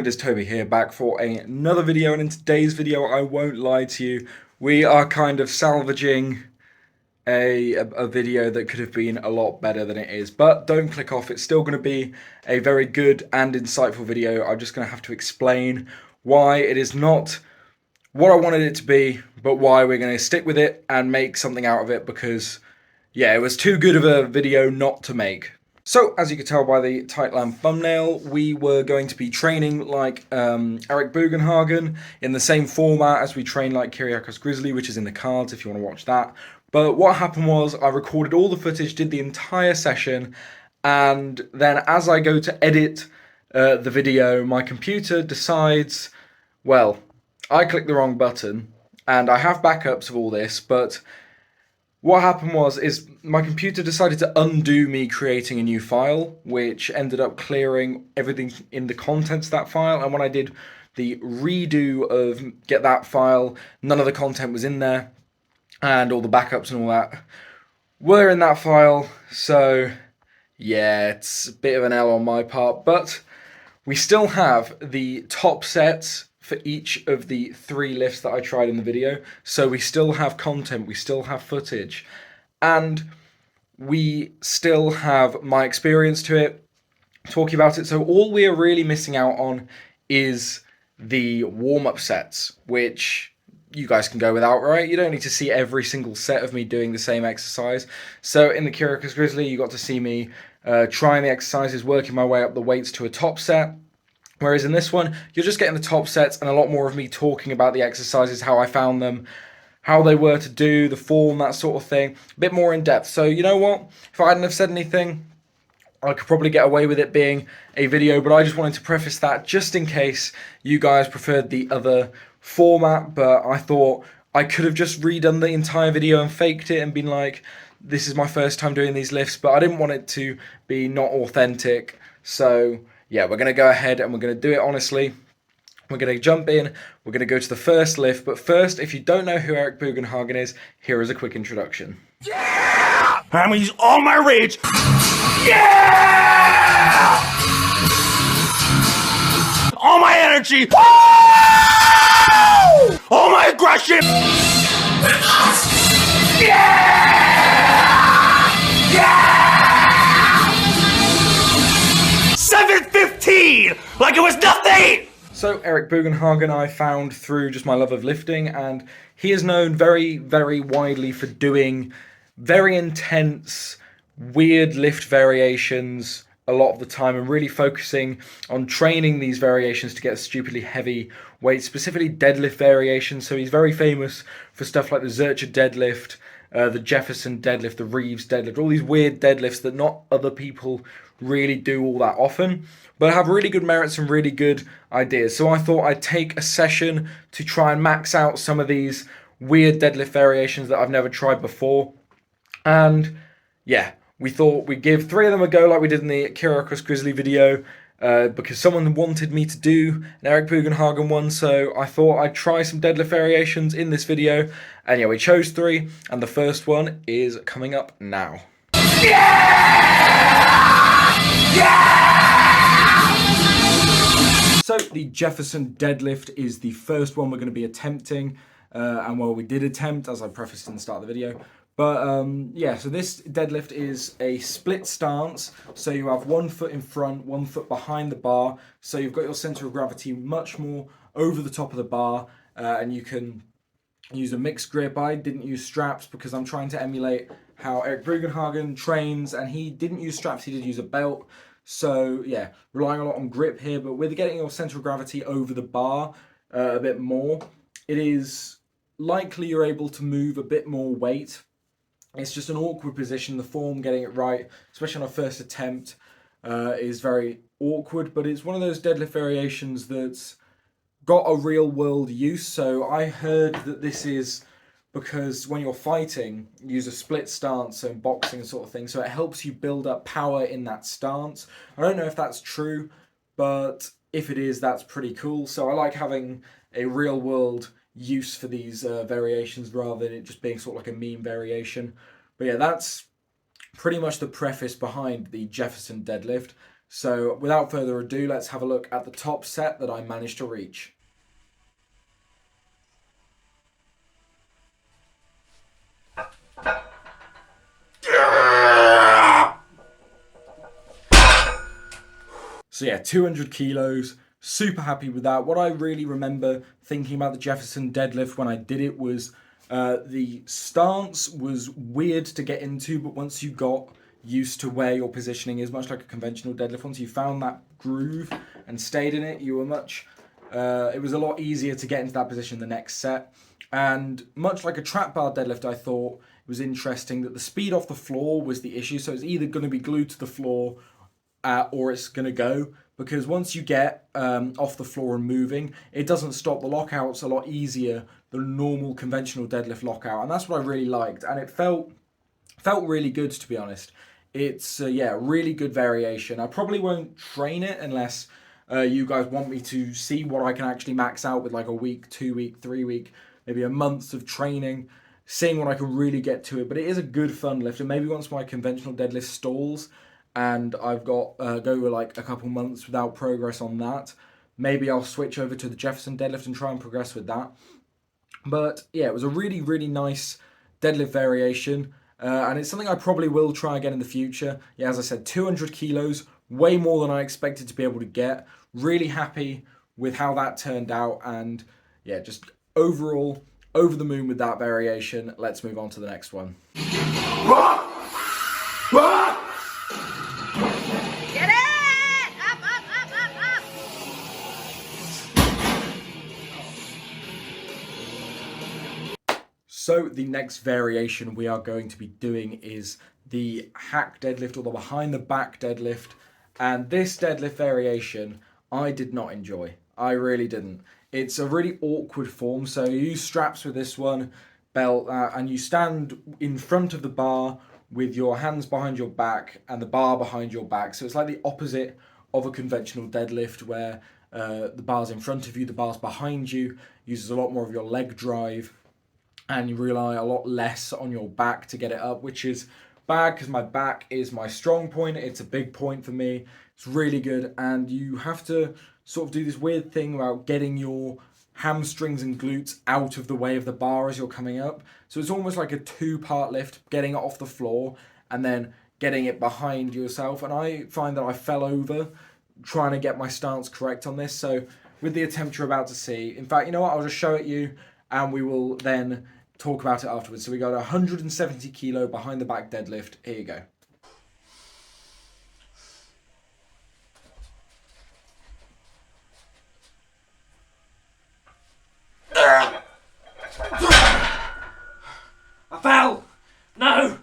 it's Toby here, back for another video, and in today's video, I won't lie to you, we are kind of salvaging a video that could have been a lot better than it is. But don't click off, it's still going to be a very good and insightful video. I'm just going to have to explain why it is not what I wanted it to be, but why we're going to stick with it and make something out of it, because yeah, it was too good of a video not to make. So, as you can tell by the Tightland thumbnail, we were going to be training like Eric Bugenhagen in the same format as we train like Kyriakos Grizzly, which is in the cards if you want to watch that. But what happened was I recorded all the footage, did the entire session, and then as I go to edit the video, my computer decides, well, I clicked the wrong button, and I have backups of all this, but what happened is my computer decided to undo me creating a new file, which ended up clearing everything in the contents of that file. And when I did the redo of get that file, none of the content was in there, and all the backups and all that were in that file. So yeah, it's a bit of an L on my part, but we still have the top sets for each of the 3 lifts that I tried in the video. So we still have content, we still have footage, and we still have my experience to it, talking about it. So all we are really missing out on is the warm-up sets, which you guys can go without, right? You don't need to see every single set of me doing the same exercise. So in the Kyriakos Grizzly, you got to see me trying the exercises, working my way up the weights to a top set. Whereas in this one, you're just getting the top sets and a lot more of me talking about the exercises, how I found them, how they were to do, the form, that sort of thing. A bit more in depth. So you know what? If I hadn't have said anything, I could probably get away with it being a video, but I just wanted to preface that just in case you guys preferred the other format. But I thought I could have just redone the entire video and faked it and been like, this is my first time doing these lifts, but I didn't want it to be not authentic. So yeah, we're going to go ahead and we're going to do it honestly. We're going to jump in, we're going to go to the first lift, but first, if you don't know who Eric Bugenhagen is, here is a quick introduction. Yeah! I'm going to use all my rage. Yeah! All my energy. Woo! All my aggression. Yeah! Yeah! 7:15! Like it was nothing! So Eric Bugenhagen I found through just my love of lifting, and he is known very, very widely for doing very intense, weird lift variations a lot of the time, and really focusing on training these variations to get stupidly heavy weights, specifically deadlift variations. So he's very famous for stuff like the Zercher Deadlift, the Jefferson Deadlift, the Reeves Deadlift, all these weird deadlifts that not other people really do all that often, but have really good merits and really good ideas. So I thought I'd take a session to try and max out some of these weird deadlift variations that I've never tried before. And yeah, we thought we'd give 3 of them a go like we did in the Kyriakos Grizzly video, because someone wanted me to do an Eric Bugenhagen one, so I thought I'd try some deadlift variations in this video. And yeah, we chose 3, and the first one is coming up now. So the Jefferson Deadlift is the first one we're going to be attempting, and well, we did attempt, as I prefaced in the start of the video. But yeah, so this deadlift is a split stance, so you have 1 foot in front, 1 foot behind the bar, so you've got your center of gravity much more over the top of the bar, and you can use a mixed grip. I didn't use straps because I'm trying to emulate how Eric Bugenhagen trains, and he didn't use straps, he did use a belt. So yeah, relying a lot on grip here, but with getting your center of gravity over the bar a bit more, it is likely you're able to move a bit more weight. It's just an awkward position. The form, getting it right, especially on a first attempt, is very awkward, but it's one of those deadlift variations that's got a real world use. So I heard that this is because when you're fighting, you use a split stance, so in boxing sort of thing, so it helps you build up power in that stance. I don't know if that's true, but if it is, that's pretty cool. So I like having a real world use for these variations rather than it just being sort of like a meme variation. But yeah, that's pretty much the preface behind the Jefferson Deadlift. So without further ado, let's have a look at the top set that I managed to reach. So yeah, 200 kilos, super happy with that. What I really remember thinking about the Jefferson deadlift when I did it was the stance was weird to get into, but once you got used to where your positioning is, much like a conventional deadlift, once you found that groove and stayed in it, you were it was a lot easier to get into that position the next set. And much like a trap bar deadlift, I thought it was interesting that the speed off the floor was the issue. So it's either going to be glued to the floor or it's going to go, because once you get off the floor and moving, it doesn't stop. The lockout's a lot easier than normal conventional deadlift lockout, and that's what I really liked, and it felt really good, to be honest. It's yeah, really good variation. I probably won't train it unless you guys want me to see what I can actually max out with, like a week, 2 week, 3 week, maybe a month of training, seeing what I can really get to it. But it is a good fun lift, and maybe once my conventional deadlift stalls and I've got go like a couple months without progress on that, maybe I'll switch over to the Jefferson deadlift and try and progress with that. But yeah, it was a really, really nice deadlift variation, and it's something I probably will try again in the future. Yeah, as I said, 200 kilos, way more than I expected to be able to get. Really happy with how that turned out, and yeah, just overall over the moon with that variation. Let's move on to the next one. Get it! Up, up, up, up, up! So the next variation we are going to be doing is the hack deadlift, or the behind the back deadlift. And this deadlift variation, I did not enjoy. I really didn't. It's a really awkward form. So you use straps with this one, belt, and you stand in front of the bar with your hands behind your back and the bar behind your back. So it's like the opposite of a conventional deadlift, where the bar's in front of you, the bar's behind you, uses a lot more of your leg drive, and you rely a lot less on your back to get it up, which is bad because my back is my strong point. It's a big point for me. It's really good, and you have to sort of do this weird thing about getting your hamstrings and glutes out of the way of the bar as you're coming up. So it's almost like a two-part lift, getting it off the floor and then getting it behind yourself. And I find that I fell over trying to get my stance correct on this. So with the attempt you're about to see, in fact, you know what, I'll just show it you and we will then talk about it afterwards. So we got a 170 kilo behind the back deadlift. Here you go. I fell! No!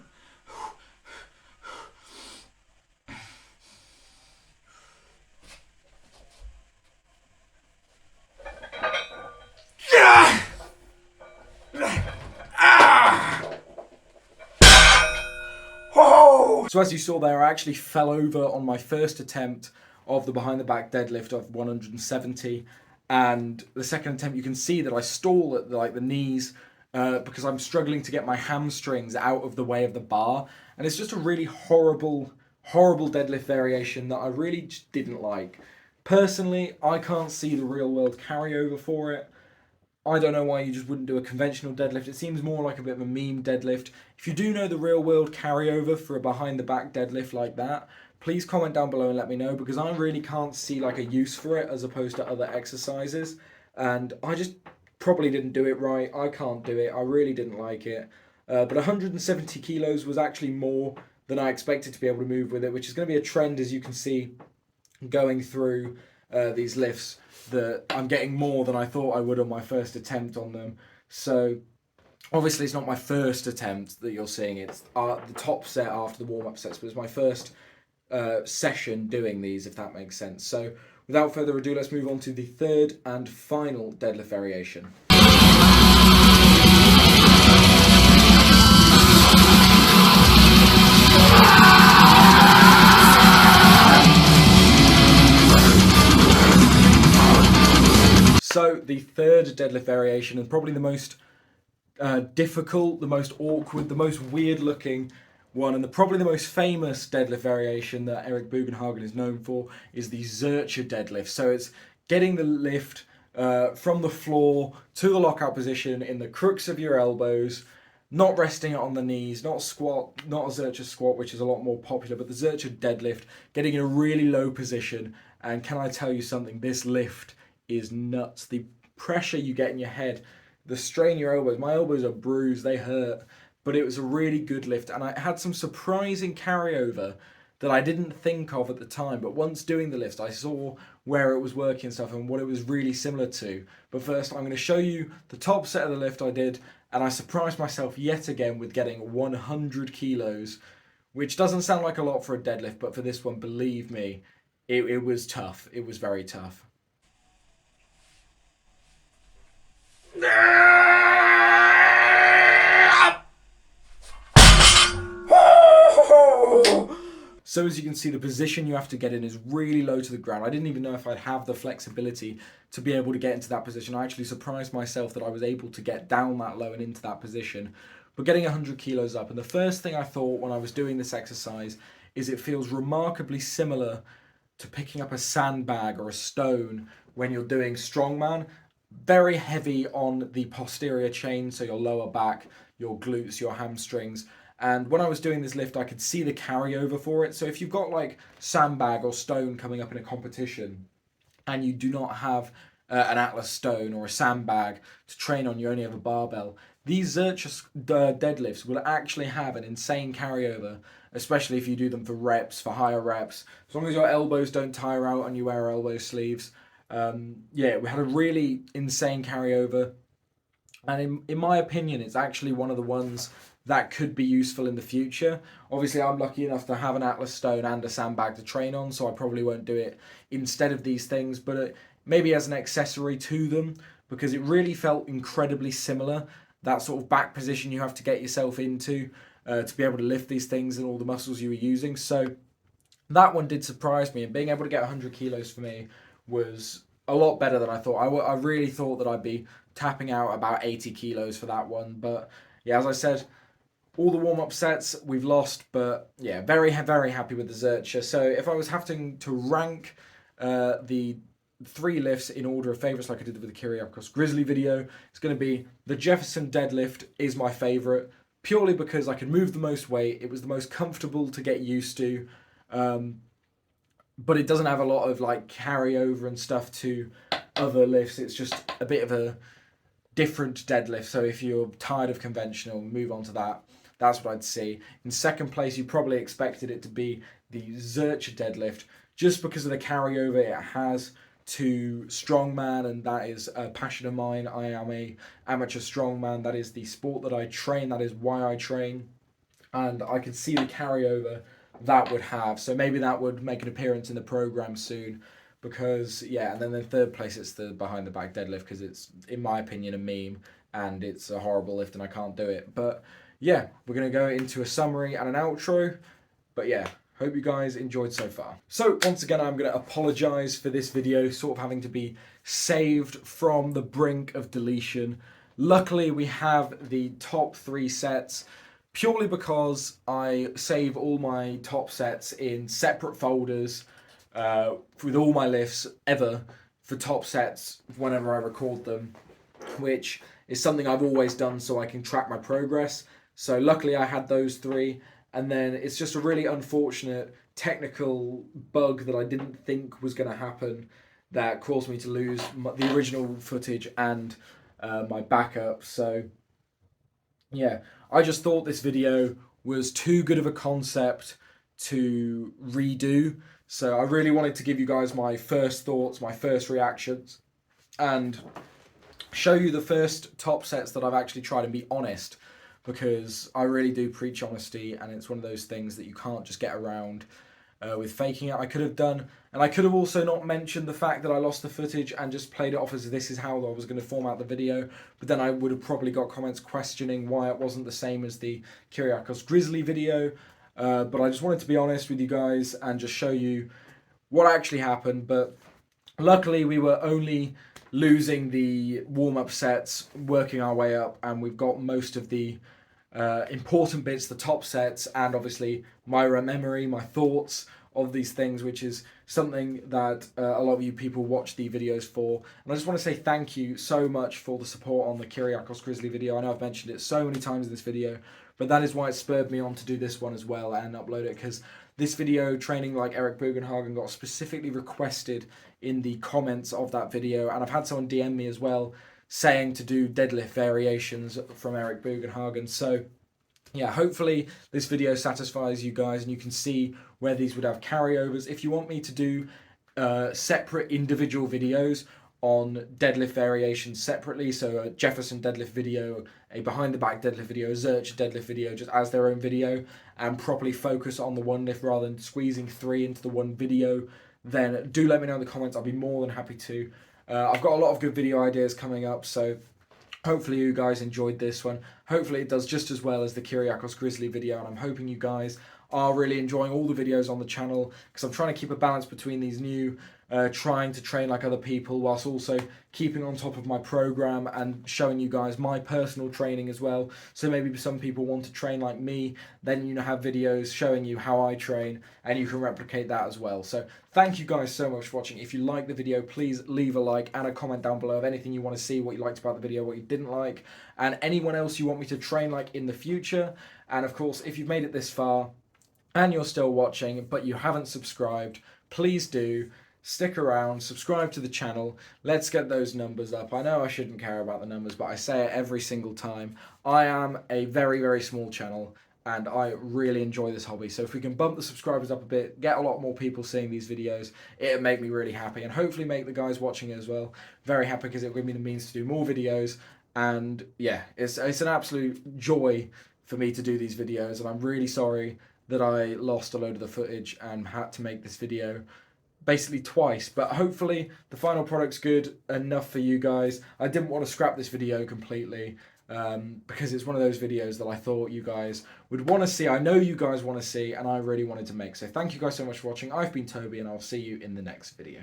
So as you saw there, I actually fell over on my first attempt of the behind the back deadlift of 170, and the second attempt you can see that I stall at the knees because I'm struggling to get my hamstrings out of the way of the bar, and it's just a really horrible deadlift variation that I really just didn't like. Personally, I can't see the real world carryover for it. I don't know why you just wouldn't do a conventional deadlift. It seems more like a bit of a meme deadlift. If you do know the real world carryover for a behind the back deadlift like that, please comment down below and let me know, because I really can't see like a use for it as opposed to other exercises. And I just probably didn't do it right. I can't do it. I really didn't like it. But 170 kilos was actually more than I expected to be able to move with it, which is going to be a trend, as you can see, going through these lifts, that I'm getting more than I thought I would on my first attempt on them. So obviously it's not my first attempt that you're seeing, it's the top set after the warm-up sets, but it's my first session doing these, if that makes sense. So without further ado, let's move on to the third and final deadlift variation. So the third deadlift variation, and probably the most difficult, the most awkward, the most weird looking, one, and probably the most famous deadlift variation that Eric Bugenhagen is known for is the Zercher Deadlift. So it's getting the lift from the floor to the lockout position in the crooks of your elbows, not resting it on the knees, not squat, not a Zercher squat, which is a lot more popular, but the Zercher Deadlift, getting in a really low position. And can I tell you something? This lift is nuts. The pressure you get in your head, the strain your elbows. My elbows are bruised, they hurt, but it was a really good lift, and I had some surprising carryover that I didn't think of at the time. But once doing the lift, I saw where it was working and stuff and what it was really similar to. But first, I'm going to show you the top set of the lift I did, and I surprised myself yet again with getting 100 kilos, which doesn't sound like a lot for a deadlift, but for this one, believe me, it was tough. It was very tough. So as you can see, the position you have to get in is really low to the ground. I didn't even know if I'd have the flexibility to be able to get into that position. I actually surprised myself that I was able to get down that low and into that position. But getting 100 kilos up, and the first thing I thought when I was doing this exercise is it feels remarkably similar to picking up a sandbag or a stone when you're doing strongman. Very heavy on the posterior chain, so your lower back, your glutes, your hamstrings. And when I was doing this lift, I could see the carryover for it. So if you've got like sandbag or stone coming up in a competition and you do not have an Atlas stone or a sandbag to train on, you only have a barbell, these Zercher deadlifts will actually have an insane carryover, especially if you do them for reps, for higher reps. As long as your elbows don't tire out and you wear elbow sleeves. Yeah, we had a really insane carryover. And in my opinion, it's actually one of the ones that could be useful in the future. Obviously, I'm lucky enough to have an Atlas stone and a sandbag to train on, so I probably won't do it instead of these things, but maybe as an accessory to them, because it really felt incredibly similar. That sort of back position you have to get yourself into to be able to lift these things and all the muscles you were using. So that one did surprise me, and being able to get 100 kilos for me was a lot better than I thought. I really thought that I'd be tapping out about 80 kilos for that one, but yeah, as I said, all the warm-up sets we've lost, but yeah, very, very happy with the Zercher. So if I was having to rank the 3 lifts in order of favourites like I did with the Kyriakos Grizzly video, it's going to be the Jefferson Deadlift is my favourite, purely because I could move the most weight, it was the most comfortable to get used to, but it doesn't have a lot of like carryover and stuff to other lifts. It's just a bit of a different deadlift, so if you're tired of conventional, move on to that. That's what I'd see. In second place, you probably expected it to be the Zercher Deadlift, just because of the carryover it has to strongman, and that is a passion of mine. I am a amateur strongman. That is the sport that I train. That is why I train, and I could see the carryover that would have. So maybe that would make an appearance in the program soon. Because yeah, and then in third place it's the behind the back deadlift, because it's, in my opinion, a meme and it's a horrible lift and I can't do it. But yeah, we're going to go into a summary and an outro. But yeah, hope you guys enjoyed so far. So once again, I'm going to apologise for this video sort of having to be saved from the brink of deletion. Luckily, we have the top 3 sets, purely because I save all my top sets in separate folders with all my lifts ever for top sets whenever I record them, which is something I've always done so I can track my progress. So luckily I had those 3, and then it's just a really unfortunate technical bug that I didn't think was going to happen that caused me to lose the original footage and my backup. So yeah, I just thought this video was too good of a concept to redo. So I really wanted to give you guys my first thoughts, my first reactions, and show you the first top sets that I've actually tried and be honest, because I really do preach honesty, and it's one of those things that you can't just get around with faking it. I could have done, and I could have also not mentioned the fact that I lost the footage and just played it off as this is how I was going to format the video, but then I would have probably got comments questioning why it wasn't the same as the Kyriakos Grizzly video. But I just wanted to be honest with you guys and just show you what actually happened. But luckily we were only losing the warm-up sets, working our way up, and we've got most of the important bits, the top sets, and obviously my memory, my thoughts of these things, which is something that a lot of you people watch the videos for. And I just want to say thank you so much for the support on the Kyriakos Grizzly video. I know I've mentioned it so many times in this video, but that is why it spurred me on to do this one as well and upload it, because this video, training like Eric BUGENHAGEN, got specifically requested in the comments of that video, and I've had someone DM me as well saying to do deadlift variations from Eric BUGENHAGEN. So yeah, hopefully this video satisfies you guys and you can see where these would have carryovers. If you want me to do separate individual videos on deadlift variations separately, so a Jefferson deadlift video, a behind the back deadlift video, a Zercher deadlift video, just as their own video, and properly focus on the one lift rather than squeezing 3 into the one video, then do let me know in the comments. I'll be more than happy to. I've got a lot of good video ideas coming up, so hopefully you guys enjoyed this one. Hopefully it does just as well as the Kyriakos Grizzly video, and I'm hoping you guys are really enjoying all the videos on the channel, because I'm trying to keep a balance between these new trying to train like other people whilst also keeping on top of my program and showing you guys my personal training as well. So maybe some people want to train like me, then have videos showing you how I train and you can replicate that as well. So thank you guys so much for watching. If you liked the video, please leave a like and a comment down below of anything you want to see, what you liked about the video, what you didn't like, and anyone else you want me to train like in the future. And of course, if you've made it this far and you're still watching but you haven't subscribed, please do stick around, subscribe to the channel. Let's get those numbers up. I know I shouldn't care about the numbers, but I say it every single time. I am a very, very small channel and I really enjoy this hobby. So if we can bump the subscribers up a bit, get a lot more people seeing these videos, it'll make me really happy, and hopefully make the guys watching it as well very happy, because it'll give me the means to do more videos. And yeah, it's an absolute joy for me to do these videos, and I'm really sorry that I lost a load of the footage and had to make this video basically twice, but hopefully the final product's good enough for you guys. I didn't want to scrap this video completely because it's one of those videos that I thought you guys would want to see. I know you guys want to see, and I really wanted to make. So thank you guys so much for watching. I've been Toby, and I'll see you in the next video.